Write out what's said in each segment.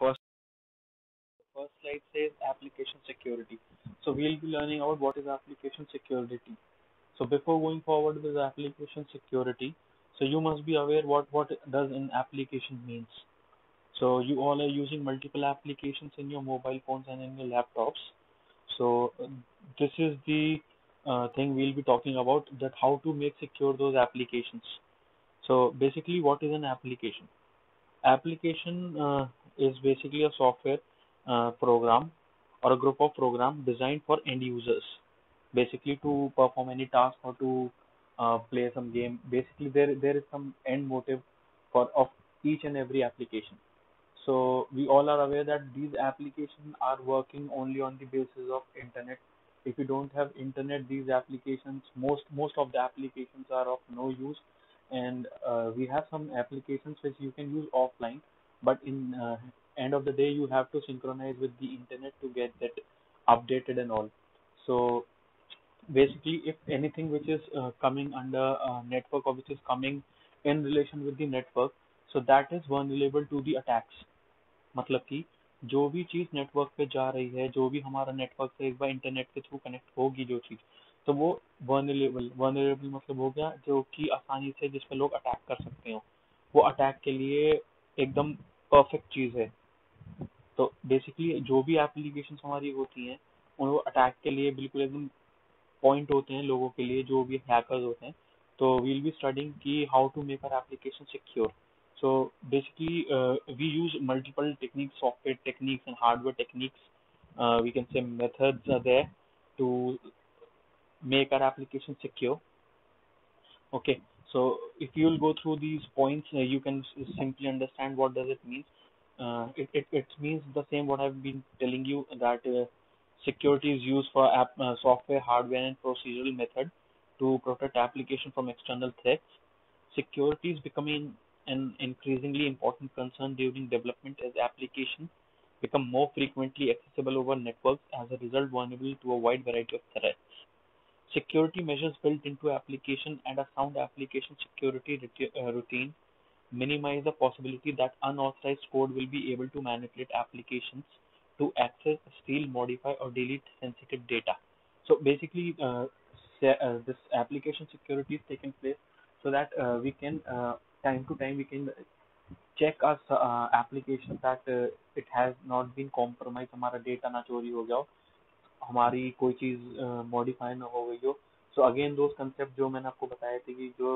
First, first slide says application security. So we'll be learning about what is application security. So before going forward with application security, so you must be aware what does an application means. So you all are using multiple applications in your mobile phones and in your laptops. So this is the thing we'll be talking about, that how to make secure those applications. So basically, what is an application? Application is basically a software program or a group of program designed for end users, basically to perform any task or to play some game. Basically, there is some end motive for of each and every application. So we all are aware that these applications are working only on the basis of internet. If you don't have internet, these applications, most of the applications are of no use. And we have some applications which you can use offline, but in end of the day, you have to synchronize with the internet to get that updated and all. So basically, if anything which is coming under network, or which is coming in relation with the network, so that is vulnerable to the attacks. मतलब कि जो भी चीज़ network पे जा रही है, जो भी हमारा नेटवर्क से एक बार इंटरनेट के थ्रू कनेक्ट होगी जो चीज़, तो वो वर्नेरेबल मतलब हो गया जो कि आसानी से जिस पे लोग अटैक कर सकते हो, वो अटैक के लिए एकदम परफेक्ट चीज़ है। तो बेसिकली जो भी एप्लीकेशन हमारी होती हैं, उन वो अटैक के लिए बिल्कुल एकदम पॉइंट होते हैं लोगों के लिए, जो भी हैकर्स होते हैं। तो वील बी स्टडिंग कि how to make our application secure. So basically, we use multiple techniques, software techniques and hardware techniques. We can say methods are there to make our application secure. Okay, so if you will go through these points, you can simply understand what does it mean. It means the same what I've been telling you, that security is used for software, hardware, and procedural method to protect application from external threats. Security is becoming an increasingly important concern during development as applications become more frequently accessible over networks, as a result vulnerable to a wide variety of threats. Security measures built into application and a sound application security routine minimize the possibility that unauthorized code will be able to manipulate applications to access, steal, modify, or delete sensitive data. So basically, this application security is taking place so that we can time to time we can check our application that it has not been compromised, हमारा data ना चोरी हो गया हो, हमारी कोई चीज modify ना हो गई हो. सो अगेन दोस्त कंसेप्ट जो मैंने आपको बताए थे कि जो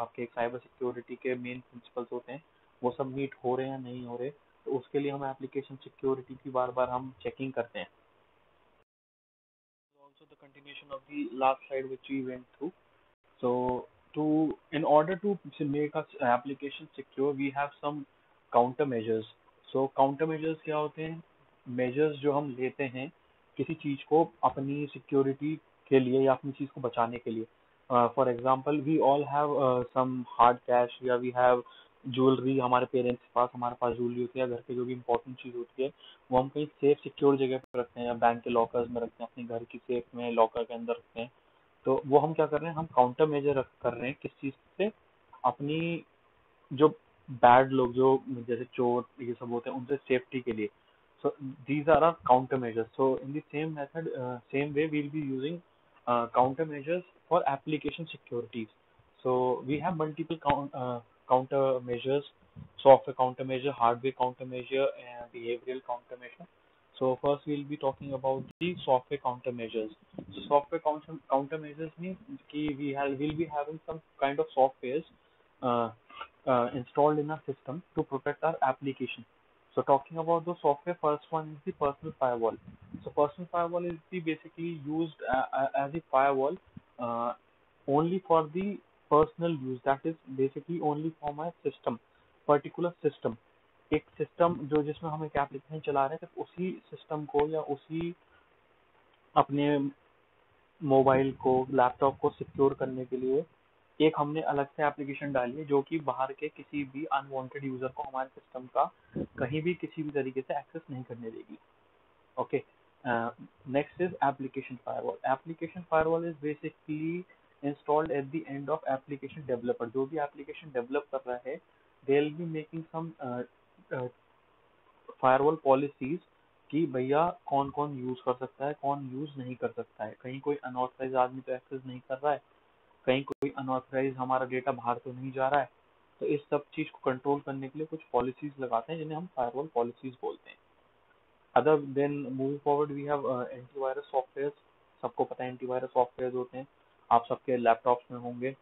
आपके साइबर सिक्योरिटी के मेन प्रिंसिपल्स होते हैं, वो सब मीट हो रहे हैं या नहीं हो रहे, तो उसके लिए हम एप्लीकेशन सिक्योरिटी की बार बार हम चेकिंग करते हैं. Also the continuation of the last slide which we went through. So in order to make our application secure, we have some countermeasures. So countermeasures क्या होते हैं? Measures जो हम लेते हैं किसी चीज को अपनी security के लिए या अपनी चीज को बचाने के लिए. For example, we all have some hard cash, या we have jewelry, हमारे पेरेंट्स के पास, हमारे पास ज्वेलरी होती है, घर पे जो भी इंपॉर्टेंट चीज होती है, वो हम कहीं सेफ सिक्योर जगह पे रखते हैं, या बैंक के लॉकर्स में रखते हैं, अपने घर की सेफ में लॉकर के अंदर रखते हैं. तो वो हम क्या कर रहे हैं, हम काउंटर मेजर कर रहे हैं किस चीज से, अपनी जो बैड लोग जो जैसे चोर ये सब होते हैं उनसे सेफ्टी के लिए. So these are our counter measures. So in the same method, same way we will be using counter measures for application securities. So we have multiple counter measures: software countermeasure, hardware countermeasure, and behavioral countermeasure. So first we'll be talking about the software countermeasures. So software countermeasures means कि we'll be having some kind of softwares uh, installed in our system to protect our application. So talking about the software, first one is the personal firewall. So personal firewall is the basically used as a firewall uh, only for the personal use. That is basically only for my system, particular system. एक system जो जिसमें हम एक application चला रहे हैं, सिर्फ उसी सिस्टम को या उसी अपने मोबाइल को, लैपटॉप को सिक्योर करने के लिए एक हमने अलग से एप्लीकेशन डाली है, जो कि बाहर के किसी भी अनवांटेड यूजर को हमारे सिस्टम का कहीं भी किसी भी तरीके से एक्सेस नहीं करने देगी. Okay. Next is application firewall. Application firewall is basically installed at the end of application developer. जो भी application develop कर रहा है, they'll be making some uh, firewall policies कि भैया कौन कौन यूज कर सकता है, कौन यूज नहीं कर सकता है, कहीं कोई अनऑथराइज आदमी तो एक्सेस नहीं कर रहा है, कहीं कोई अनऑथराइज हमारा डेटा बाहर तो नहीं जा रहा है। तो इस सब चीज को कंट्रोल करने के लिए कुछ पॉलिसीज लगाते हैं जिन्हें हम फायरवॉल पॉलिसीज बोलते हैं। Other than moving forward we have antivirus software. सबको पता है एंटीवायरस सॉफ्टवेयर होते हैं, आप सबके लैपटॉप्स में होंगे।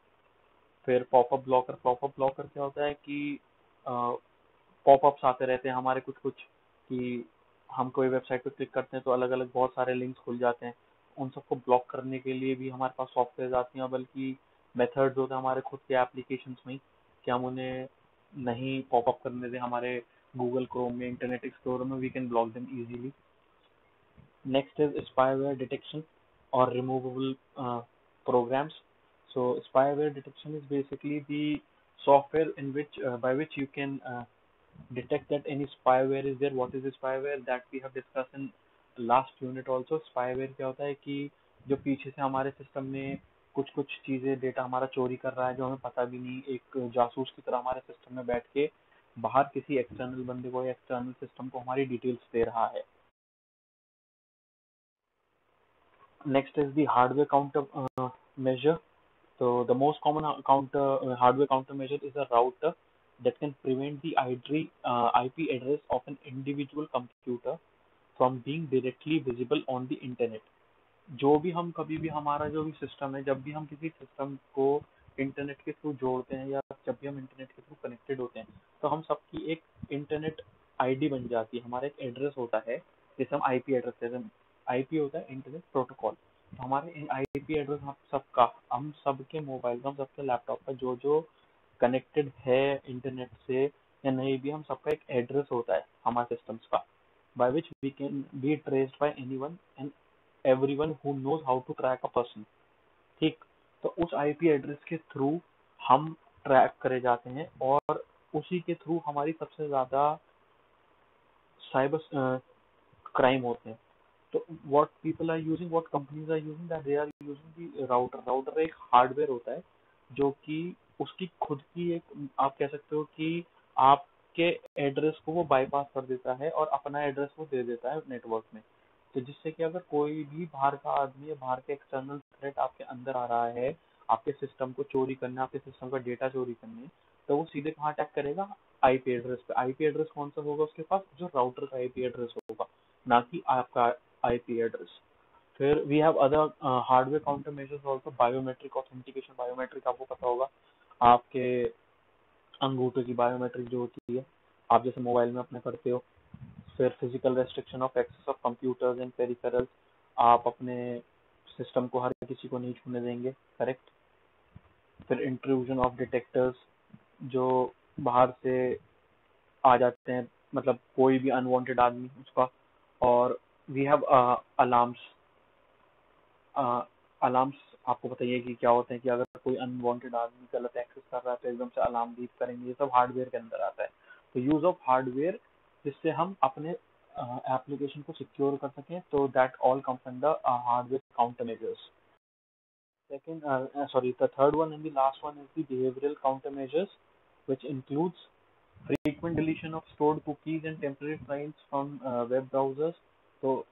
फिर पॉपअप ब्लॉकर। पॉपअप ब्लॉकर क्या होता है कि पॉपअप्स आते रहते हैं हमारे कुछ कुछ, कि हम कोई वेबसाइट पे क्लिक करते हैं तो अलग अलग बहुत सारे लिंक्स खुल जाते हैं। उन सबको ब्लॉक करने के लिए भी हमारे पास सॉफ्टवेयर आती हैं, बल्कि मेथड्स होते हैं हमारे खुद के एप्लीकेशंस में ही, कि हम उन्हें नहीं पॉपअप करने दें हमारे गूगल क्रोम में, इंटरनेट एक्सप्लोरर में, we can block them easily. Next is spyware detection or removable programs. So spyware detection is basically the software in which by which you can detect that any spyware is there. What is the spyware that we have discussed in last unit also. Spyware क्या होता है कि जो पीछे से हमारे system में कुछ कुछ चीजें डेटा हमारा चोरी कर रहा है जो हमें पता भी नहीं, एक जासूस की तरह हमारे सिस्टम में बैठ के बाहर किसी एक्सटर्नल बंदे को या एक्सटर्नल सिस्टम को हमारी डिटेल्स दे रहा है। Next is the hardware counter measure. So the most common hardware countermeasure is a router that can prevent the IP address of an individual computer from being directly visible on the internet. जो भी हम कभी भी हमारा जो भी system है, जब भी हम किसी सिस्टम को इंटरनेट के थ्रू जोड़ते हैं या जब भी हम इंटरनेट के थ्रू कनेक्टेड होते हैं, तो हम सबकी एक इंटरनेट आईडी बन जाती है, हमारा एक एड्रेस होता है जिसे हम आईपी एड्रेस कहते हैं। आईपी होता है इंटरनेट प्रोटोकॉल। तो हमारे आईपी एड्रेस हम सबका, हम सबके मोबाइल का, हम सबके लैपटॉप का जो जो कनेक्टेड है इंटरनेट से या नहीं भी, हम सबका एक एड्रेस होता है हमारे सिस्टम्स का, by which we can be traced by anyone and everyone who knows how to track a person। ठीक, तो उस आईपी एड्रेस के थ्रू हम ट्रैक करे जाते हैं और उसी के थ्रू हमारी सबसे ज्यादा साइबर क्राइम होते हैं। तो what people are using, what companies are using, that they are using the router. Router एक हार्डवेयर होता है जो कि उसकी खुद की एक, आप कह सकते हो कि आपके एड्रेस को वो बाईपास कर देता है और अपना एड्रेस वो दे देता है नेटवर्क में। तो जिससे कि अगर कोई भी बाहर का आदमी या बाहर के एक्सटर्नल थ्रेट आपके अंदर आ रहा है, आपके सिस्टम को चोरी करने, आपके सिस्टम का डेटा चोरी करने, तो वो सीधे कहाँ अटैक करेगा? आईपी एड्रेस पे। आईपी एड्रेस कौन सा होगा उसके पास? जो राउटर का आईपी एड्रेस होगा, ना कि आपका आईपी एड्रेस। फिर we have other hardware counter measures also. Biometric authentication. Biometric आपको पता होगा, आपके अंगूठे की बायोमेट्रिक जो होती है, आप जैसे मोबाइल में अपने करते हो। फिर physical restriction of access of computers and peripherals. आप अपने सिस्टम को हर किसी को नहीं छूने देंगे, करेक्ट। फिर इंट्रूजन ऑफ डिटेक्टर्स, जो बाहर से आ जाते हैं, मतलब कोई भी अनवांटेड आदमी उसका। और वी हैव अलार्म्स। अलार्म्स आपको बताइए कि क्या होते हैं, कि अगर कोई अनवांटेड आदमी गलत एक्सेस कर रहा है तो एकदम से अलार्म बीप करेंगे। ये सब हार्डवेयर के अंदर आता है। तो यूज ऑफ हार्डवेयर जिससे हम अपने एप्लीकेशन को सिक्योर कर सकें, तो that all comes under hardware counter measures. The third one and the last one is the behavioral countermeasures, which includes frequent deletion of stored cookies and temporary files from web browsers। तो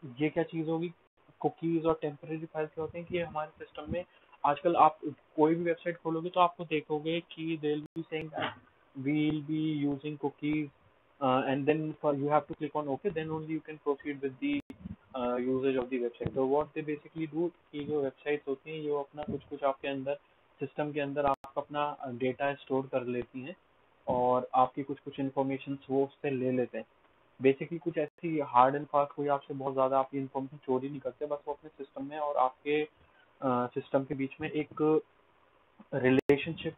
ये क्या चीज होगी? Cookies और temporary files क्या होते हैं कि हमारे सिस्टम में आजकल आप कोई भी वेबसाइट खोलोगे तो आपको देखोगे कि they will be saying that we will be using cookies, and then you have to click on okay, then only you can proceed with the usage of the website. तो व्हाट दे बेसिकली डू, कि जो websites होती हैं ये अपना कुछ कुछ आपके अंदर सिस्टम के अंदर आपका अपना डेटा स्टोर कर लेती हैं और आपकी कुछ कुछ इन्फॉर्मेशन वो उससे ले लेते हैं। बेसिकली कुछ ऐसी हार्ड एंड फास्ट कोई आपसे बहुत ज्यादा आपकी इन्फॉर्मेशन चोरी नहीं करते, बस वो अपने सिस्टम में और आपके सिस्टम के बीच में एक रिलेशनशिप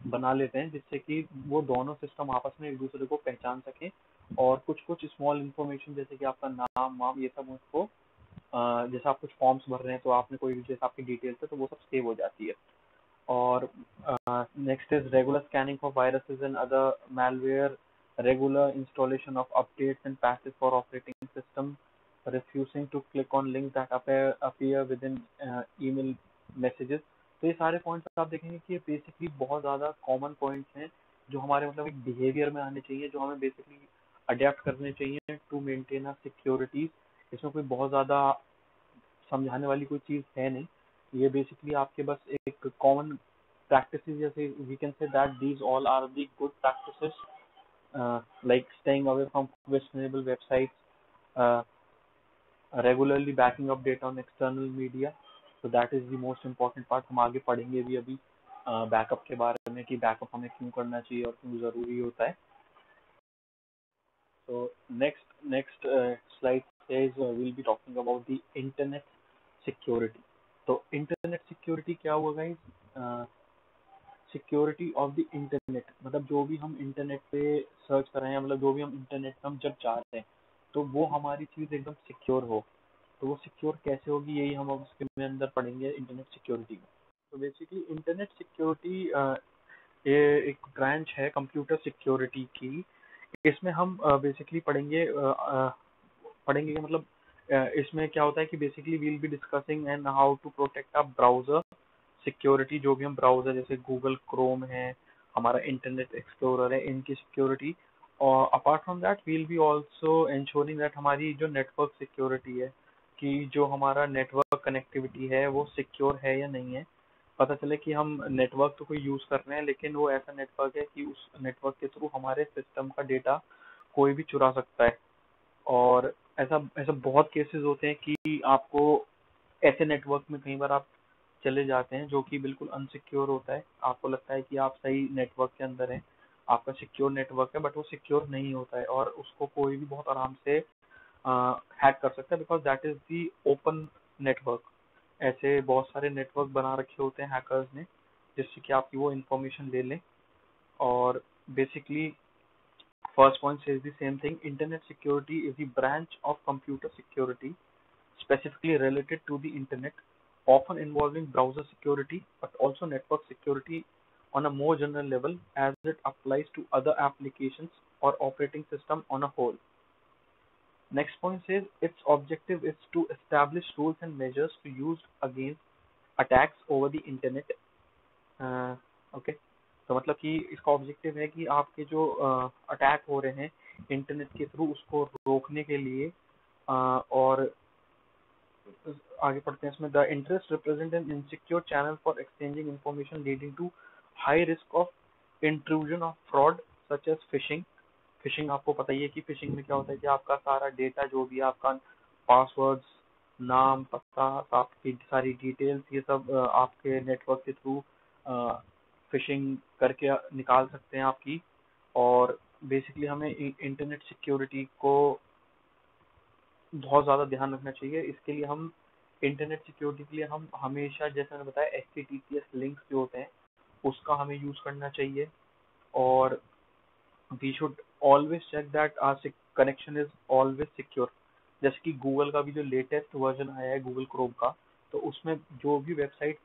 बना लेते हैं, जिससे कि वो दोनों सिस्टम आपस में एक दूसरे को पहचान सकें और कुछ कुछ स्मॉल इन्फॉर्मेशन जैसे कि आपका नाम वाम ये सब उसको, जैसे आप कुछ फॉर्म्स भर रहे हैं तो आपने कोई जैसे आपकी डिटेल्स है तो वो सब सेव हो जाती है। और next is regular scanning for viruses and other malware, regular installation of updates and patches for operating system, refusing to click on links that appear within email messages। तो ये सारे पॉइंट्स आप देखेंगे कि ये बेसिकली बहुत ज़्यादा कॉमन पॉइंट्स हैं जो हमारे मतलब एक बिहेवियर में आने चाहिए, जो हमें बेसिकली अडेप्ट करने चाहिए टू मेंटेन अ सिक्योरिटी। इसमें कोई बहुत ज़्यादा समझाने वाली कोई चीज़ है नहीं, ये बेसिकली आपके बस एक कॉमन प्रैक्टिसेस, जैसे we can say that these all are the good practices, like staying away from questionable websites, uh, regularly backing up data on external media. So that is the most important part. हम आगे पढ़ेंगे भी अभी backup के बारे में कि backup हमें क्यों करना चाहिए और क्यों ज़रूरी होता है। So next slide says we'll be talking about the internet security. तो internet security क्या हुआ guys? Security of the internet, मतलब जो भी हम इंटरनेट पे सर्च कर रहे हैं, मतलब जो भी हम इंटरनेट पे हम जब जा रहे हैं, तो वो हमारी चीज़ एकदम सिक्योर हो। तो वो सिक्योर कैसे होगी, यही हम अब उसके में अंदर पढ़ेंगे इंटरनेट सिक्योरिटी में। तो बेसिकली इंटरनेट सिक्योरिटी ये एक ब्रांच है कंप्यूटर सिक्योरिटी की। इसमें हम बेसिकली पढ़ेंगे मतलब इसमें क्या होता है कि basically we'll be discussing and how to protect a browser security. जो भी हम ब्राउजर जैसे गूगल क्रोम है, हमारा इंटरनेट एक्सप्लोरर है, इनकी सिक्योरिटी। और apart from that we'll be also ensuring that हमारी जो नेटवर्क सिक्योरिटी है, कि जो हमारा नेटवर्क कनेक्टिविटी है वो सिक्योर है या नहीं है। पता चले कि हम नेटवर्क तो कोई यूज कर रहे हैं, लेकिन वो ऐसा नेटवर्क है कि उस नेटवर्क के थ्रू हमारे सिस्टम का डेटा कोई भी चुरा सकता है। और ऐसा ऐसा बहुत केसेस होते हैं कि आपको ऐसे नेटवर्क में कई बार आप चले जाते हैं जो कि बिल्कुल अनसिक्योर होता है, आपको लगता है कि आप सही नेटवर्क के अंदर हैं, आपका सिक्योर नेटवर्क है, बट वो सिक्योर नहीं होता है और उसको कोई भी बहुत आराम से हैक कर सकता है, because that is the open network. ऐसे बहुत सारे नेटवर्क बना रखे होते हैं हैकर्स ने, जिससे कि आपकी वो इंफॉर्मेशन ले लें। और basically first point says the same thing. Internet security is the branch of computer security specifically related to the internet, often involving browser security, but also network security on a more general level as it applies to other applications or operating system on a whole. Next point says its objective is to establish rules and measures to use against attacks over the internet. Okay, तो मतलब कि इसका objective है कि आपके जो attack हो रहे हैं इंटरनेट के थ्रू उसको रोकने के लिए। और आगे पढ़ते हैं इसमें, the interest represent an insecure channel for exchanging information leading to high risk of intrusion of fraud such as phishing. Phishing आपको पता ही है कि फिशिंग में क्या होता है कि आपका सारा डेटा जो भी है, आपका पासवर्ड्स, नाम, पता, आपकी सारी डिटेल्स, ये सब आपके नेटवर्क के थ्रू फिशिंग करके निकाल सकते हैं आपकी। और बेसिकली हमें इंटरनेट सिक्योरिटी को बहुत ज़्यादा ध्यान रखना चाहिए। इसके लिए हम इंटरनेट सिक्योरिटी के लिए हम हमेशा, जैसे मैंने बताया, HTTPS लिंक्स जो होते हैं उसका हमें यूज़ करना चाहिए। और we should always check that our connection is always secure. जैसे कि गूगल का भी जो लेटेस्ट वर्जन आया है गूगल क्रोम का, तो उसमें जो भी वेबसाइट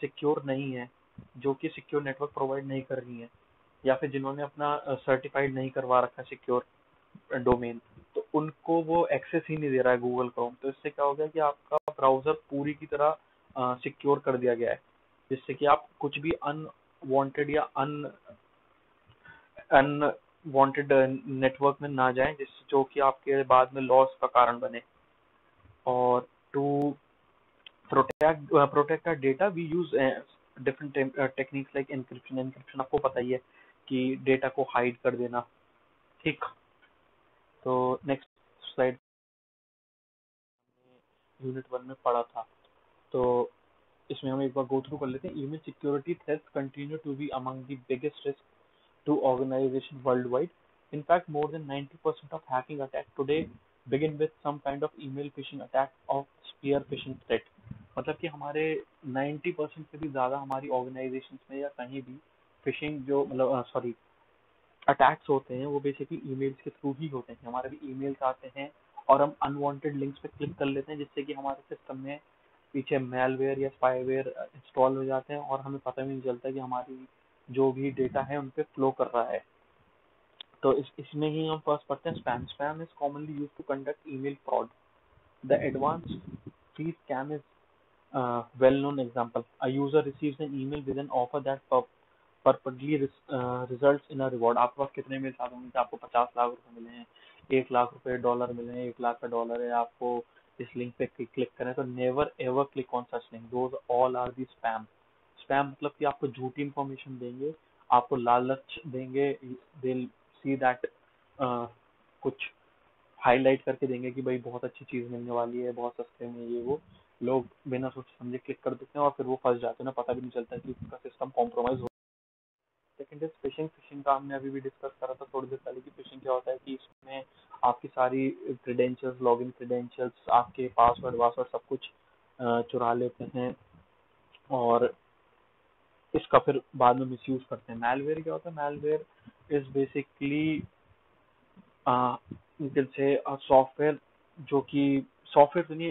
सिक्योर नहीं है, जो कि सिक्योर नेटवर्क प्रोवाइड नहीं कर रही है, या फिर जिन्होंने अपना सर्टिफाइड नहीं करवा रखा सिक्योर डोमेन, तो उनको वो एक्सेस ही नहीं दे रहा है गूगल क्रोम। तो इससे क्या हो गया कि आपका ब्राउजर पूरी की तरह सिक्योर कर दिया गया है, जिससे कि आप कुछ भी अनवांटेड या अनवांटेड नेटवर्क में ना जाएं, जिससे जो कि आपके बाद में लॉस का कारण बने। और to protect our data we use different techniques like encryption. Encryption आपको पता ही है कि डेटा को हाइड कर देना, ठीक। तो नेक्स्ट स्लाइड यूनिट 1 में पढ़ा था, तो इसमें हम एक बार गो थ्रू कर लेते हैं। Email security threats continue to be among the biggest risk to organization worldwide. In fact, more than 90% of hacking attacks today begin with some kind of email phishing attack or spear phishing threat. मतलब कि हमारे 90% से भी ज़्यादा हमारी organisation में या कहीं भी फिशिंग जो मतलब सॉरी अटैक्स होते हैं वो बेसिकली ईमेल्स के थ्रू ही होते हैं। हमारे भी ईमेल्स आते हैं और हम अनवांटेड लिंक्स पे क्लिक कर लेते हैं, जिससे कि हमारे सिस्टम में पीछे मेलवेयर या स्पाईवेयर इंस्टॉल हो जाते हैं और हमें पता भी नहीं चलता कि हमारी जो भी डेटा है उन पे फ्लो कर रहा है। तो इसमें ही हम फर्स्ट पढ़ते हैं spam. Spam is commonly use to conduct email fraud. The advance free scam is well known example. A user receives an email with an offer that perpetually result in a reward. आपके पास कितने mail आते होंगे कि आपको 50 लाख रुपए मिले हैं, 1 लाख रुपए डॉलर मिले हैं, 1 लाख का डॉलर है, आपको इस लिंक पे क्लिक करें। तो never ever click on such link, those all are the spam. Spam मतलब कि आपको झूठी इंफॉर्मेशन देंगे, आपको लालच देंगे, दे सी दैट कुछ हाईलाइट करके देंगे कि भाई बहुत अच्छी चीज मिलने वाली है, बहुत सस्ते में, ये वो। लोग बिना सोचे समझे क्लिक कर देते हैं और फिर वो फंस जाते हैं ना, पता भी नहीं चलता कि उनका सिस्टम कॉम्प्रोमाइज हो। Second is fishing. फिशिंग का हमने अभी भी डिस्कस करा था थोड़ी देर पहले कि फिशिंग क्या होता है कि इसमें आपकी सारी क्रेडेंशियल्स, लॉगिन क्रेडेंशियल्स, आपके पासवर्ड वासवर्ड सब कुछ चुरा लेते हैं और इसका फिर बाद में मिसयूज करते हैं। मैलवेयर क्या होता है? Malware is basically you can say software, जो कि सॉफ्टवेयर तो नहीं,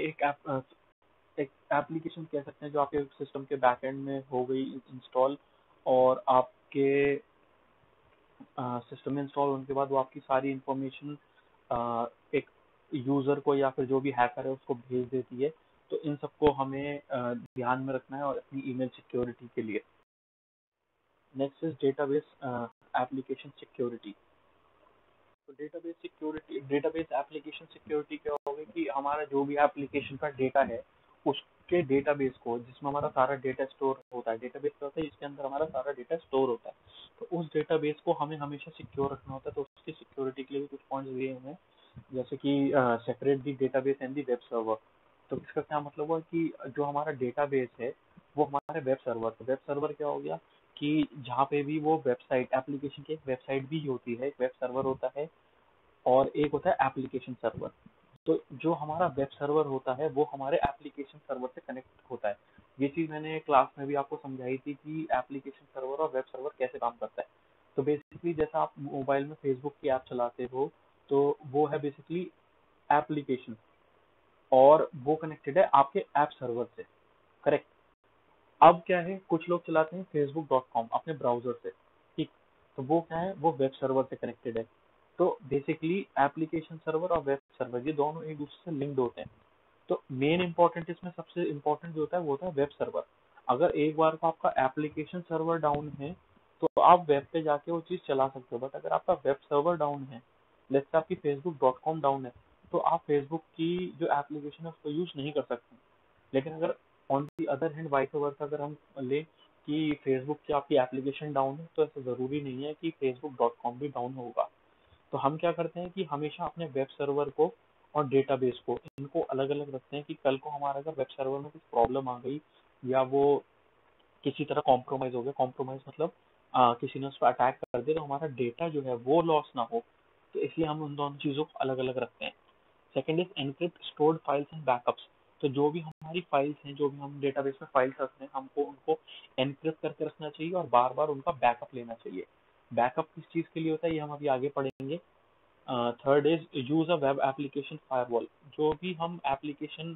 एक एप्लीकेशन कह सकते हैं जो आपके सिस्टम के बैकएंड में हो गई इंस्टॉल, और आपके सिस्टम में इंस्टॉल होने के बाद वो आपकी सारी इंफॉर्मेशन एक यूजर को या फिर जो भी हैकर है उसको भेज देती है। तो इन सबको हमें ध्यान में रखना है और अपनी ईमेल सिक्योरिटी के लिए। Next is database application security. तो database security, database application security क्या होगी कि हमारा जो भी एप्लीकेशन का डेटा है उसके डेटाबेस को, जिसमें हमारा सारा डेटा स्टोर होता है, डेटाबेस क्या होता है जिसके अंदर हमारा सारा डेटा स्टोर होता है, तो उस डेटाबेस को हमें हमेशा सिक्योर रखना होता है। तो उसकी सिक्योरिटी के लिए भी कुछ पॉइंट्स दिए हुए हैं, जैसे कि separate the database and the web server. तो इसका क्या मतलब हुआ कि जो हमारा डेटाबेस है वो हमारे वेब सर्वर, तो वेब सर्वर क्या हो गया कि जहाँ पे भी वो वेबसाइट, एप्लीकेशन की एक वेबसाइट भी होती है, एक वेब सर्वर होता है और एक होता है एप्लीकेशन सर्वर। तो जो हमारा वेब सर्वर होता है वो हमारे एप्लीकेशन सर्वर से कनेक्ट होता है। ये चीज मैंने क्लास में भी आपको समझाई थी कि एप्लीकेशन सर्वर और वेब सर्वर कैसे काम करता है। तो बेसिकली जैसा आप मोबाइल में फेसबुक की ऐप चलाते हो, तो वो है बेसिकली एप्लीकेशन, और वो कनेक्टेड है आपके ऐप सर्वर से, करेक्ट। अब क्या है, कुछ लोग चलाते हैं facebook.com अपने ब्राउजर से, ठीक, तो वो क्या है, वो वेब सर्वर से कनेक्टेड है। तो बेसिकली एप्लीकेशन सर्वर और वेब सर्वर ये दोनों एक दूसरे से लिंक्ड होते हैं। तो मेन इंपॉर्टेंट, इसमें सबसे इंपॉर्टेंट जो होता है वो होता है वेब सर्वर। अगर एक बार को आपका एप्लीकेशन सर्वर डाउन है तो आप वेब पे जाके वो चीज चला सकते हो, बट अगर आपका वेब सर्वर डाउन है, लेट्स से आपकी facebook.com डाउन है, तो आप फेसबुक की जो एप्लीकेशन है उसको यूज नहीं कर सकते। लेकिन अगर on the other hand vice versa अगर हम ले कि फेसबुक की आपकी एप्लीकेशन डाउन है, तो ऐसा जरूरी नहीं है कि facebook.com भी डाउन होगा। तो हम क्या करते हैं कि हमेशा अपने वेब सर्वर को और डेटाबेस को, इनको अलग अलग रखते हैं कि कल को हमारा अगर वेब सर्वर में कुछ प्रॉब्लम आ गई या वो किसी तरह कॉम्प्रोमाइज हो गया, कॉम्प्रोमाइज मतलब किसी ने उस पर अटैक कर दिया, तो हमारा डेटा जो है वो लॉस ना हो। तो इसलिए हम उन दोनों चीजों को अलग अलग रखते हैं। Second is encrypt stored files and backups. तो जो भी हमारी फाइल्स हैं, जो भी हम डेटाबेस में फाइल्स रखते हैं, हमको उनको एनक्रिप्ट करके रखना चाहिए और बार बार उनका बैकअप लेना चाहिए। बैकअप किस चीज के लिए होता है ये हम अभी आगे पढ़ेंगे। Third is use a web application firewall. जो भी हम एप्लीकेशन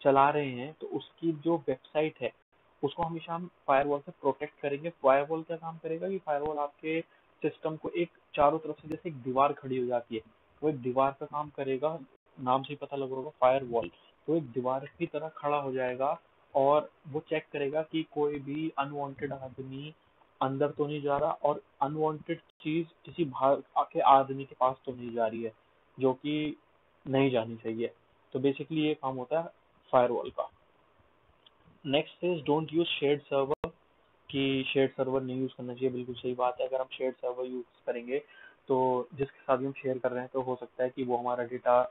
चला रहे हैं तो उसकी जो वेबसाइट है उसको हमेशा हम फायरवॉल से प्रोटेक्ट करेंगे। फायरवॉल क्या काम करेगा कि फायरवॉल आपके सिस्टम को एक चारों तरफ से जैसे एक दीवार खड़ी हो जाती है, वो एक दीवार का काम करेगा। नाम से ही पता लग रहा होगा फायरवॉल, तो एक दीवार की तरह खड़ा हो जाएगा और वो चेक करेगा कि कोई भी अनवांटेड आदमी अंदर तो नहीं जा रहा और अनवांटेड चीज किसी बाहर के आदमी के पास तो नहीं जा रही है, जो कि नहीं जानी चाहिए। तो बेसिकली ये काम होता है फायरवॉल का। Next is don't use shared server, कि शेयर्ड सर्वर नहीं यूज करना चाहिए। बिल्कुल सही बात है, अगर हम शेयर्ड सर्वर यूज करेंगे तो जिसके साथ भी हम शेयर कर रहे हैं तो हो सकता है कि वो हमारा डेटा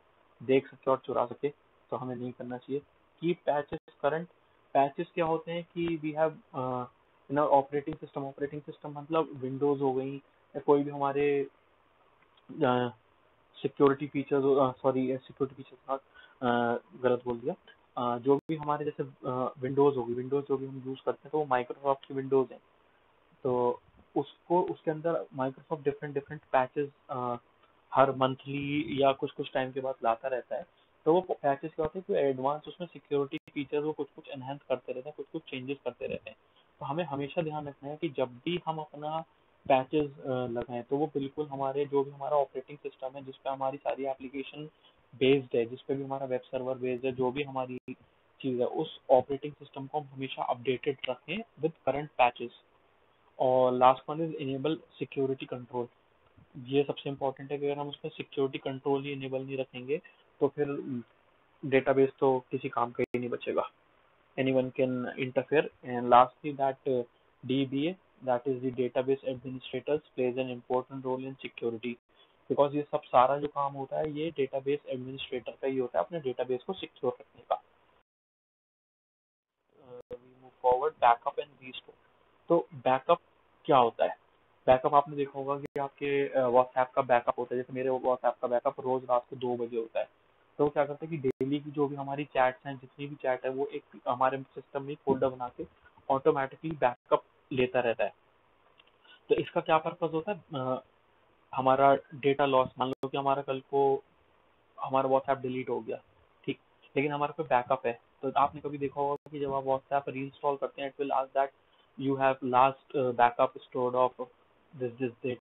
देख सके और चुरा सके, तो हमें नहीं करना चाहिए। Keep patches current. पैचेस क्या होते हैं कि we have in operating system, operating system मतलब विंडोज हो गई या कोई भी हमारे security features, sorry security features not, गलत बोल दिया। जो भी हमारे जैसे विंडोज होगी, विंडोज जो भी हम यूज करते हैं तो वो माइक्रोसॉफ्ट की विंडोज है, तो उसको उसके अंदर माइक्रोसॉफ्ट डिफरेंट डिफरेंट पैचेस हर मंथली या कुछ कुछ टाइम के बाद लाता रहता है। तो वो पैचेस क्या होते हैं कि एडवांस उसमें सिक्योरिटी फीचर्स वो कुछ कुछ एनहेंस करते रहते हैं, कुछ कुछ चेंजेस करते रहते हैं। तो हमें हमेशा ध्यान रखना है कि जब भी हम अपना पैचेस लगाएं तो वो बिल्कुल हमारे जो भी हमारा ऑपरेटिंग सिस्टम है जिस पे हमारी सारी एप्लीकेशन बेस्ड है, जिस पे भी हमारा वेब सर्वर बेस्ड है, जो भी हमारी चीज है, उस ऑपरेटिंग सिस्टम को हम हमेशा अपडेटेड रखें विद करंट पैचेस। और last one is enable security control. ये सबसे इम्पोर्टेंट है कि अगर हम उसमें सिक्योरिटी कंट्रोल ही इनेबल नहीं रखेंगे तो फिर डेटाबेस तो किसी काम का ही नहीं बचेगा। Anyone can interfere. And lastly, that DBA, that is the database administrators, plays an important role in security, because ये सब सारा जो काम होता है ये डेटाबेस एडमिनिस्ट्रेटर का ही होता है अपने डेटाबेस को सिक्योर रखने का। We move forward, backup and restore. तो बैकअप क्या होता है? बैकअप आपने देखा होगा कि आपके व्हाट्सएप का बैकअप होता है, जैसे मेरे व्हाट्सएप का बैकअप रोज रात को 2 बजे होता है। तो वो क्या करते हैं कि डेली की जो भी हमारी चैट्स हैं, जितनी भी चैट है, वो एक हमारे सिस्टम में फोल्डर बना के ऑटोमेटिकली बैकअप लेता रहता है। तो इसका क्या पर्पज होता है? हमारा डेटा लॉस, मान लो कि हमारा कल को हमारा व्हाट्सएप डिलीट हो गया, ठीक, लेकिन हमारे पे बैकअप है। तो आपने कभी देखा होगा कि जब आप व्हाट्सएप रीइंस्टॉल करते हैं, it will ask that you have last backup stored of this date,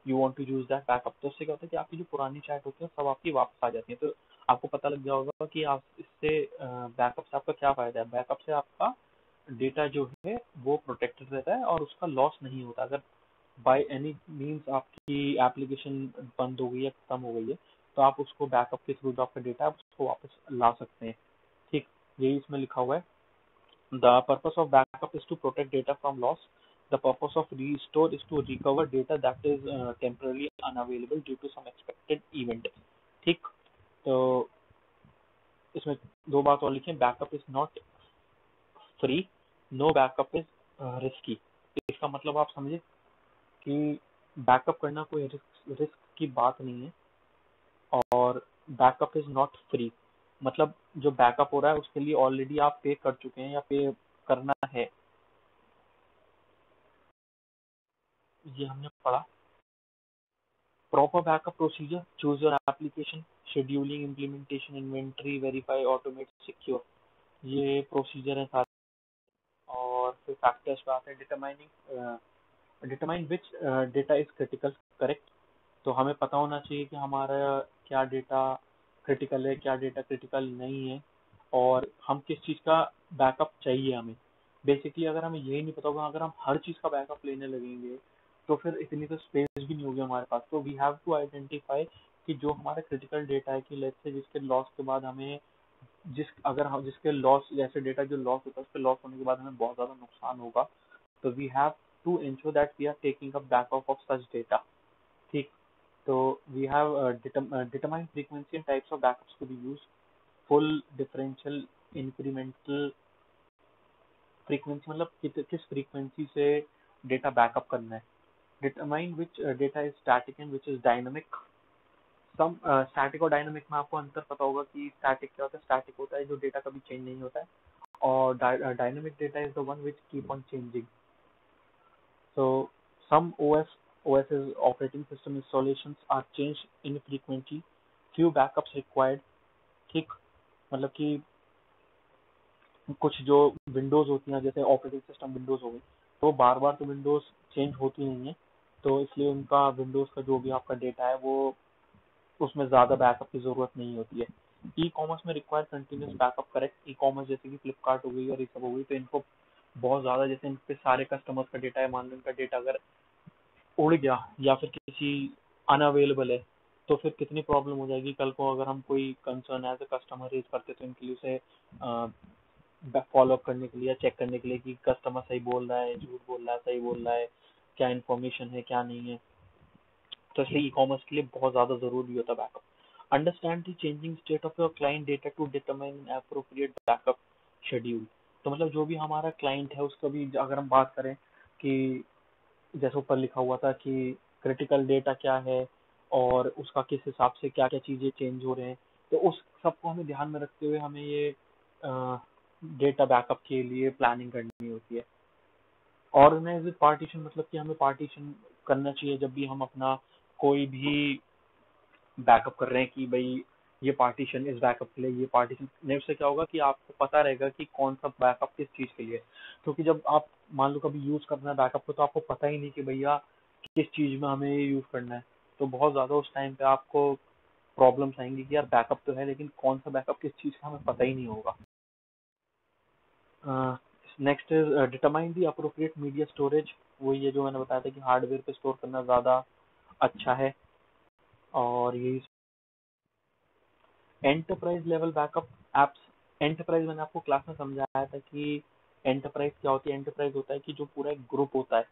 you want to use that backup. तो उससे क्या होता है कि आपकी जो पुरानी चैट होती है सब आपकी वापस आ जाती है। तो आपको पता लग गया होगा कि आप इससे बैकअप से आपका क्या फायदा है। बैकअप से आपका डेटा जो है वो प्रोटेक्टेड रहता है और उसका लॉस नहीं होता। अगर बाय एनी मीन्स आपकी एप्लीकेशन बंद हो गई है, खत्म हो गई है, तो आप उसको बैकअप के थ्रू जो आपका डेटा है उसको वापस ला सकते हैं, ठीक। यही इसमें लिखा हुआ है। The purpose of backup is to protect data from loss. The purpose of restore is to recover data that is temporarily unavailable due to some expected event, ठीक। तो इसमें दो बात और लिखें, backup is not free, no backup is risky. इसका मतलब आप समझे कि बैकअप करना कोई रिस्क रिस्क की बात नहीं है, और बैकअप इज नॉट फ्री, मतलब जो बैकअप हो रहा है उसके लिए ऑलरेडी आप पे कर चुके हैं या पे करना है, ये हमने पढ़ा। Proper backup procedure, choose your application, scheduling, implementation, inventory, verify, automate, secure, ये प्रोसीजर है सारे। और फिर फैक्टर्स पे आते हैं, determine which data is critical, correct. तो हमें पता होना चाहिए कि हमारा क्या डेटा क्रिटिकल है, क्या डेटा क्रिटिकल नहीं है, और हम किस चीज़ का बैकअप चाहिए हमें। बेसिकली अगर हमें यही नहीं पता होगा, अगर हम हर चीज़ का बैकअप लेने लगेंगे तो फिर इतनी तो स्पेस भी नहीं होगी हमारे पास। तो वी हैव टू आइडेंटिफाई कि जो हमारा क्रिटिकल डेटा है, कि लेट्स से जिसके लॉस के बाद हमें अगर हम जिसके लॉस, जैसे डेटा जो लॉस होता है उसके लॉस होने के बाद हमें बहुत ज़्यादा नुकसान होगा, तो we have to ensure that we are taking a backup of such data, ठीक। So we have determine frequency and types of backups to be used. Full, differential, incremental frequency, मतलब किस frequency से डेटा बैकअप करना है। Determine which data is static and which is dynamic. Some static और dynamic में आपको अंतर पता होगा कि static क्या होता है। static होता है जो डेटा कभी चेंज नहीं होता है, और dynamic data is the one which keep on changing. So some OS's operating system installations are changed infrequently, few backups required, ठीक। मतलब कि कुछ जो विंडोज होती हैं, जैसे ऑपरेटिंग सिस्टम विंडोज हो गई, तो बार बार तो विंडोज चेंज होती नहीं है, तो इसलिए उनका विंडोज का जो भी आपका डेटा है वो उसमें ज़्यादा बैकअप की ज़रूरत नहीं होती है। ई कॉमर्स में require continuous backup, correct. E commerce जैसे कि फ्लिपकार्ट हो गई और ये सब हो गई, तो इनको बहुत ज़्यादा, जैसे इन पे सारे कस्टमर्स का डेटा है, मान लो इनका डेटा अगर उड़ गया या फिर किसी अनअवेलेबल है, तो फिर कितनी प्रॉब्लम हो जाएगी कल को। अगर हम कोई concern as a customer raise करते तो इनके लिए उसे फॉलो अप करने के लिए या चेक करने के लिए कि कस्टमर सही बोल रहा है, झूठ बोल रहा है, सही बोल रहा है, क्या इन्फॉर्मेशन है क्या नहीं है। तो इसलिए ई कॉमर्स के लिए बहुत ज़्यादा ज़रूरी होता है backup. Understand the changing state of your client data to determine appropriate backup schedule. तो मतलब जो भी हमारा क्लाइंट है उसका भी अगर हम बात करें कि जैसे ऊपर लिखा हुआ था कि क्रिटिकल डेटा क्या है और उसका किस हिसाब से क्या क्या चीज़ें चेंज हो रहे हैं, तो उस सबको हमें ध्यान में रखते हुए हमें ये डेटा बैकअप के लिए प्लानिंग करनी होती है। ऑर्गेनाइज पार्टीशन, मतलब कि हमें पार्टीशन करना चाहिए जब भी हम अपना कोई भी बैकअप कर रहे हैं, कि भाई ये पार्टीशन इस बैकअप के लिए, ये पार्टीशन ने, उससे क्या होगा कि आपको पता रहेगा कि कौन सा बैकअप किस चीज़ के लिए है। क्योंकि जब आप मान लो कभी यूज़ करना है बैकअप को, तो आपको पता ही नहीं कि भैया किस चीज़ में हमें ये यूज़ करना है, तो बहुत ज़्यादा उस टाइम पे आपको प्रॉब्लम्स आएंगी कि यार बैकअप तो है लेकिन कौन सा बैकअप किस चीज़ का हमें पता ही नहीं होगा। Next is determine the appropriate media storage वही है जो मैंने बताया था कि हार्डवेयर पे स्टोर करना ज़्यादा अच्छा है। और यही enterprise level backup apps. Enterprise मैंने आपको क्लास में समझाया था कि एंटरप्राइज क्या होती है। एंटरप्राइज होता है कि जो पूरा एक ग्रुप होता है,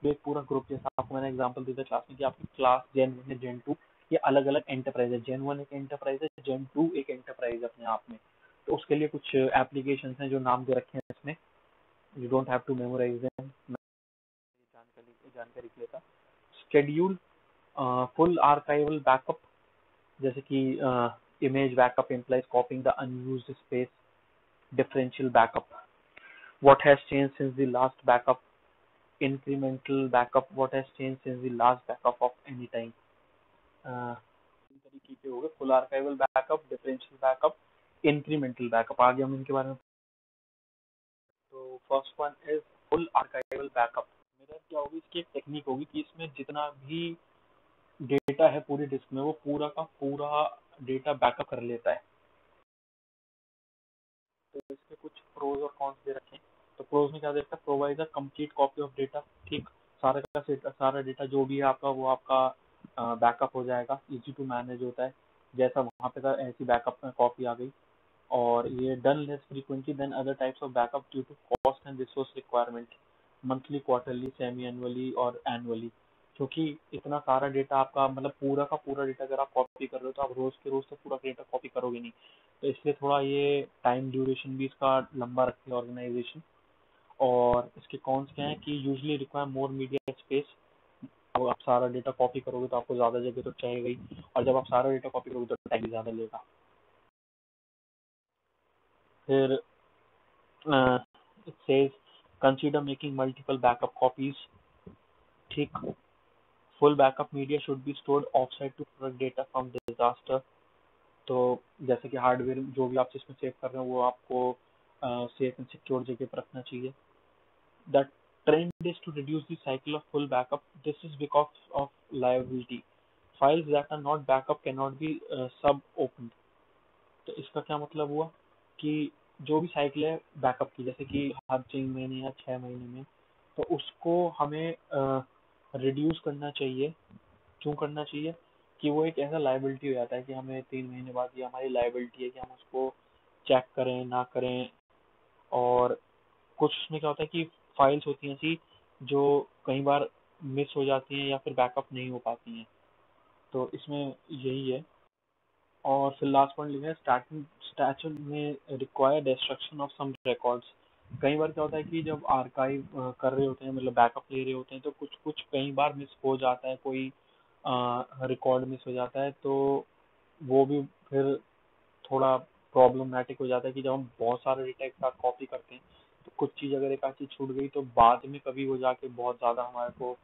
जो एक पूरा ग्रुप, जैसा आपको मैंने एग्जांपल दिया था क्लास में कि आपकी क्लास जेन 1 है, जेन 2, ये अलग अलग एंटरप्राइज है। जेन 1 एक एंटरप्राइज है, जेन 2 एक एंटरप्राइज है अपने आप में। तो उसके लिए कुछ एप्लीकेशन हैं जो नाम दे रखे हैं इसमें, you don't have to memorise them, जानकारी के लिए था। शेड्यूल, फुल आर्काइवल बैकअप, जैसे कि image backup implies copying the unused space. Differential backup, what has changed since the last backup. Incremental backup, what has changed since the last backup of any time. तीन तरीके के हो गए, full archival backup, differential backup, incremental backup. आगे हम इनके बारे में। तो first one is full archival backup. मेरा क्या होगी, इसकी एक टेक्निक होगी कि इसमें जितना भी डेटा है पूरी डिस्क में, वो पूरा का पूरा डेटा बैकअप कर लेता है। तो इसके कुछ प्रोज और कॉन्स दे रखे हैं। तो प्रोज में क्या दे रखा है, provide a complete copy of data. ठीक, सारा का सारा डेटा जो भी है आपका, वो आपका बैकअप हो जाएगा, इजी टू मैनेज होता है। जैसा वहाँ पे था ऐसी बैकअप में कॉपी आ गई। और ये done less frequently than other types of backup due to cost and resource requirement, monthly, quarterly, semi annually और एनुअली। क्योंकि इतना सारा डेटा आपका, मतलब पूरा का पूरा डेटा अगर आप कॉपी कर रहे हो तो आप रोज के रोज तो पूरा डेटा कॉपी करोगे नहीं। तो इसलिए थोड़ा ये टाइम ड्यूरेशन भी इसका लंबा रखती है ऑर्गेनाइजेशन। और इसके कॉन्स क्या है कि usually require more media space. अब आप सारा डेटा कॉपी करोगे तो आपको ज्यादा जगह तो चाहिए ही, और जब आप सारा डेटा कॉपी करोगे तो टाइम भी ज्यादा लेगा। फिर it says consider making multiple backup copies. ठीक, full backup media should be stored offsite to protect data from disaster. तो जैसे कि हार्डवेयर जो भी आप जिसमें सेव कर रहे हो वो आपको सेफ एंड सिक्योर जगह पर रखना चाहिए। The trend is to reduce the cycle of full backup, this is because of liability. Files that are not backup can not be sub open. तो इसका क्या मतलब हुआ कि जो भी साइकिल है बैकअप की, जैसे कि हर 3 महीने या 6 महीने में, तो उसको हमें रिड्यूस करना चाहिए। क्यों करना चाहिए कि वो एक ऐसा लाइबिलिटी हो जाता है कि हमें 3 महीने बाद, ये हमारी लाइबिलिटी है कि हम उसको चेक करें ना करें। और कुछ उसमें क्या होता है कि फाइल्स होती हैं ऐसी जो कई बार मिस हो जाती हैं या फिर बैकअप नहीं हो पाती हैं। तो इसमें यही है। और फिर लास्ट पॉइंट लिखा है स्टार्टिंग स्टैचूट में require destruction of some records. कई बार क्या होता है कि जब आर्काइव कर रहे होते हैं, मतलब बैकअप ले रहे होते हैं, तो कुछ कुछ कई बार मिस हो जाता है, कोई रिकॉर्ड मिस हो जाता है। तो वो भी फिर थोड़ा प्रॉब्लमैटिक हो जाता है कि जब हम बहुत सारे डेटा एक साथ कॉपी करते हैं तो कुछ चीज़ अगर एक आध चीज़ छूट गई तो बाद में कभी वो जाके बहुत ज़्यादा हमारे को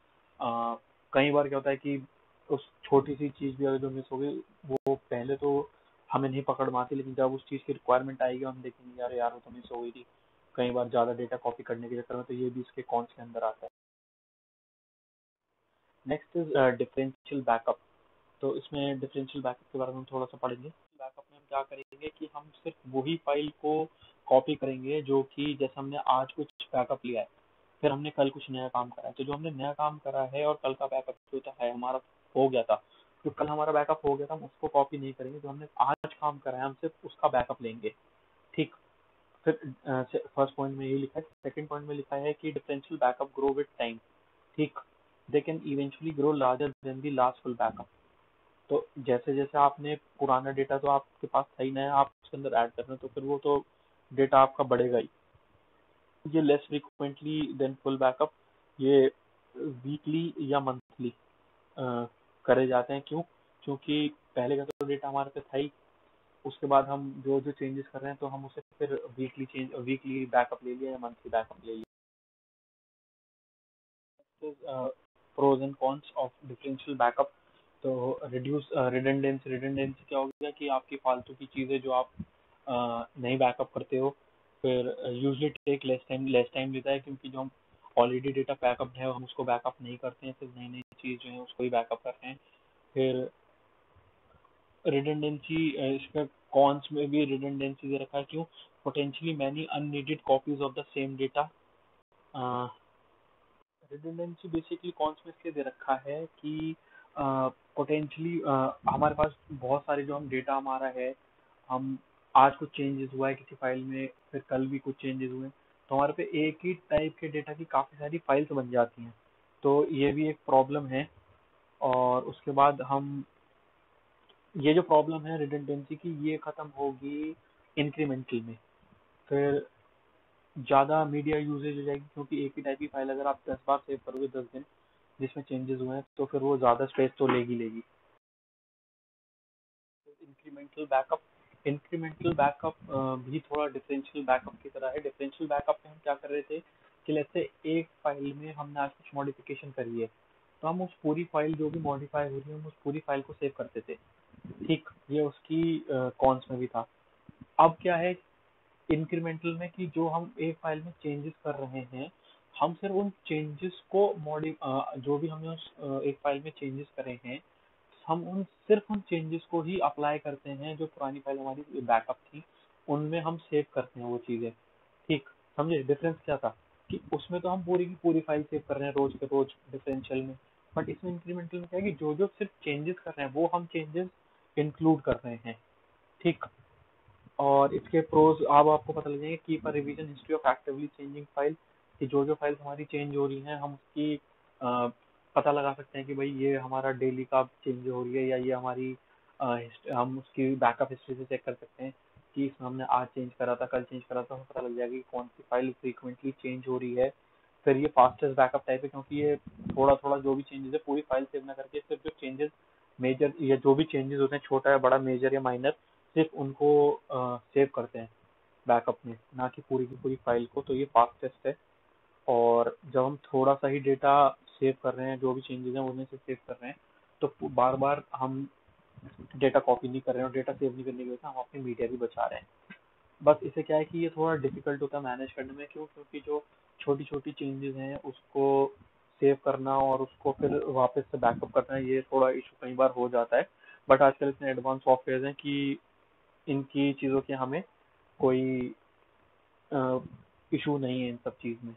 कई बार क्या होता है कि उस छोटी सी चीज़ भी अगर जो मिस हो गई, वो पहले तो हमें नहीं पकड़ में आती, लेकिन जब उस चीज़ की रिक्वायरमेंट आएगी हम देखेंगे यार यार वो तो मिस हो गई थी कई बार ज़्यादा डेटा कॉपी करने के चक्कर में। तो ये भी इसके कॉन्स के अंदर आता है। Next is differential backup. तो इसमें डिफरेंशियल बैकअप के बारे में हम थोड़ा सा पढ़ेंगे। बैकअप में हम क्या करेंगे कि हम सिर्फ वही फाइल को कॉपी करेंगे जो कि जैसे हमने आज कुछ बैकअप लिया है, फिर हमने कल कुछ नया काम करा है, तो जो हमने नया काम करा है और कल का बैकअप जो था है हमारा हो गया था, जो कल हमारा बैकअप हो गया था हम उसको कॉपी नहीं करेंगे। जो हमने आज काम करा है हम सिर्फ उसका बैकअप लेंगे। ठीक, फिर फर्स्ट पॉइंट में ये लिखा है। सेकंड पॉइंट में लिखा है कि differential backup grow with time. ठीक, they can eventually grow larger than the last full backup. तो जैसे जैसे आपने पुराना डेटा तो आपके पास था ही, नया आप उसके अंदर ऐड कर रहे हो, तो फिर वो तो डेटा आपका बढ़ेगा ही। ये less frequently than full backup, ये वीकली या मंथली करे जाते हैं। क्यों? क्योंकि पहले का तो डेटा हमारे पे था ही, उसके बाद हम जो जो चेंजेस कर रहे हैं तो हम उसे फिर वीकली बैकअप ले लिया या मंथली बैकअप ले लिया। Pros and cons of differential backup. तो रिड्यूस रिडंडेंसी। रिडंडेंसी क्या हो गया कि आपकी फालतू की चीज़ें जो आप नहीं बैकअप करते हो, फिर यूजली टेक लेस टाइम लेता है, क्योंकि जो हम ऑलरेडी डेटा बैकअप है हम उसको बैकअप नहीं करते हैं, सिर्फ नई नई चीज़ जो है उसको ही बैकअप करते हैं। फिर रिडंडेंसी, इसका कॉन्स में भी रिडंडेंसी दे रखा है। क्यों? Potentially many unneeded copies of the same data. Redundancy basically कौन सा इसलिए दे रखा है कि पोटेंशियली हमारे पास बहुत सारे जो हम डेटा हमारा है, हम आज कुछ चेंजेस हुआ है किसी फाइल में, फिर कल भी कुछ चेंजेस हुए, तो हमारे पे एक ही टाइप के डेटा की काफ़ी सारी फाइल्स बन जाती हैं। तो ये भी एक प्रॉब्लम है। और उसके बाद हम ये जो प्रॉब्लम है रिडंडेंसी की, ये खत्म होगी इंक्रीमेंटल में। फिर ज़्यादा मीडिया यूजेज हो जाएगी, क्योंकि एक ही टाइप की फाइल अगर आप 10 बार सेव करोगे 10 दिन जिसमें चेंजेस हुए हैं, तो फिर वो ज़्यादा स्पेस तो लेगी लेगी। इंक्रीमेंटल बैकअप, इंक्रीमेंटल बैकअप भी थोड़ा डिफरेंशियल बैकअप की तरह है। डिफरेंशियल बैकअप में हम क्या कर रहे थे कि लेट्स से एक फाइल में हमने आज कुछ मॉडिफिकेशन करी है, तो हम उस पूरी फाइल जो भी मॉडिफाई हो रही है हम उस पूरी फाइल को सेव करते थे। ठीक, ये उसकी कॉन्स में भी था। अब क्या है इंक्रीमेंटल में कि जो हम एक फाइल में चेंजेस कर रहे हैं, हम सिर्फ उन चेंजेस को जो भी हमने उस एक फाइल में चेंजेस करे हैं, हम उन सिर्फ उन चेंजेस को ही अप्लाई करते हैं जो पुरानी फाइल हमारी बैकअप थी उनमें हम सेव करते हैं वो चीजें। ठीक, समझे डिफरेंस क्या था? कि उसमें तो हम पूरी की पूरी फाइल सेव कर रहे हैं रोज के रोज डिफरेंशियल में, बट इसमें इंक्रीमेंटल में क्या है कि जो जो सिर्फ चेंजेस कर रहे हैं वो हम चेंजेस इंक्लूड कर रहे हैं। ठीक। और इसके प्रोज अब आपको पता लग जाएंगे। Keep a revision history of actively changing file, कि जो जो फाइल्स हमारी चेंज हो रही हैं हम उसकी पता लगा सकते हैं कि भाई ये हमारा डेली का चेंज हो रही है, या ये हमारी हम उसकी बैकअप हिस्ट्री से चेक कर सकते हैं कि इसमें हमने आज चेंज करा था कल चेंज करा था, हमें पता लग जाएगा कि कौन सी फाइल फ्रीक्वेंटली चेंज हो रही है। फिर ये फास्टेस्ट बैकअप टाइप है, क्योंकि ये थोड़ा थोड़ा जो भी चेंजेस है पूरी फाइल सेव ना करके सिर्फ जो चेंजेस मेजर या जो भी चेंजेस होते हैं छोटा या बड़ा मेजर या माइनर, सिर्फ उनको सेव करते हैं बैकअप में, ना कि पूरी की पूरी फाइल को। तो ये फास्टेस्ट है। और जब हम थोड़ा सा ही डेटा सेव कर रहे हैं, जो भी चेंजेस हैं उन्हें से सेव कर रहे हैं, तो बार बार हम डेटा कॉपी नहीं कर रहे हैं, और डेटा सेव नहीं करने की वजह से हम अपनी मीडिया भी बचा रहे हैं। बस इसे क्या है कि ये थोड़ा डिफिकल्ट होता है मैनेज करने में। क्यों? क्योंकि जो छोटी छोटी चेंजेस हैं उसको सेव करना और उसको फिर वापस से बैकअप करना, ये थोड़ा इशू कई बार हो जाता है। बट आजकल इतने एडवांस सॉफ्टवेयर हैं कि इनकी चीज़ों के हमें कोई इशू नहीं है इन सब चीज़ में।